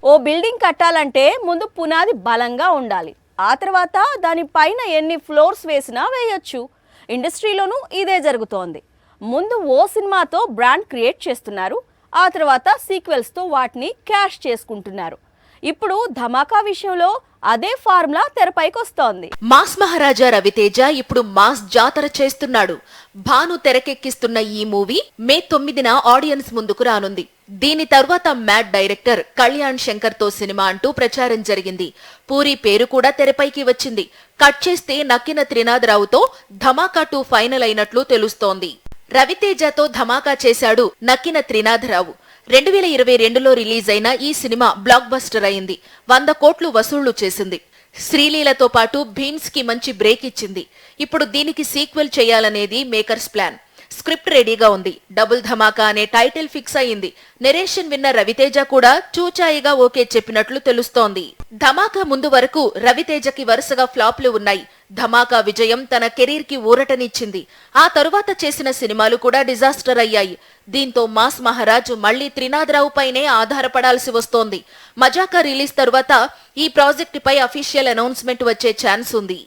ఓ building కట్టాలంటే ముందు పునాది బలంగా ఉండాలి. ఆ తర్వాత దానిపైన ఎన్ని ఫ్లోర్స్ వేసినా వేయొచ్చు. ఇండస్ట్రీలోనూ ఇదే జరుగుతోంది. ముందు ఓ సినిమాతో బ్రాండ్ క్రియేట్ చేస్తున్నారు. ఆ తర్వాత సీక్వెల్స్తో వాటిని క్యాష్ చేసుకుంటున్నారు. ఇప్పుడు ధమాకా విషయంలో అదే ఫార్ములా తెరపైకి వస్తోంది. మాస్ మహారాజా రవితేజ ఇప్పుడు మాస్ జాతర చేస్తున్నాడు. భాను తెరకెక్కిస్తున్న ఈ మూవీ మే 9న ఆడియన్స్ ముందుకు రానుంది. దీని తర్వాత మ్యాడ్ డైరెక్టర్ కళ్యాణ్ శంకర్ తో సినిమా అంటూ ప్రచారం జరిగింది. పూరి పేరు కూడా తెరపైకి వచ్చింది. కట్ చేస్తే నక్కిన త్రినాథరావుతో ధమాకా 2 ఫైనల్ అయినట్లు తెలుస్తోంది. రవితేజతో ధమాకా చేశాడు నక్కిన త్రినాథరావు. 2022లో రిలీజ్ అయిన ఈ సినిమా బ్లాక్ బస్టర్ అయింది. 100 కోట్లు వసూళ్లు చేసింది. శ్రీలీలతో పాటు భీమ్స్ కి మంచి బ్రేక్ ఇచ్చింది. ఇప్పుడు దీనికి సీక్వెల్ చేయాలనేది మేకర్స్ ప్లాన్. స్క్రిప్ట్ రెడీగా ఉంది. డబుల్ ధమాకా అనే టైటిల్ ఫిక్స్ అయింది. నెరేషన్ విన్న రవితేజ కూడా చూచాయిగా ఓకే చెప్పినట్లు తెలుస్తోంది. ధమాకా ముందు వరకు రవితేజకి వరుసగా ఫ్లాప్లు ఉన్నాయి. ధమాకా విజయం తన కెరీర్ కి ఊరటనిచ్చింది. ఆ తరువాత చేసిన సినిమాలు కూడా డిజాస్టర్ అయ్యాయి. దీంతో మాస్ మహారాజ్ మళ్లీ త్రినాథరావు పైనే ఆధారపడాల్సి వస్తోంది. మజాకా రిలీజ్ తరువాత ఈ ప్రాజెక్టుపై అఫీషియల్ అనౌన్స్మెంట్ వచ్చే ఛాన్స్ ఉంది.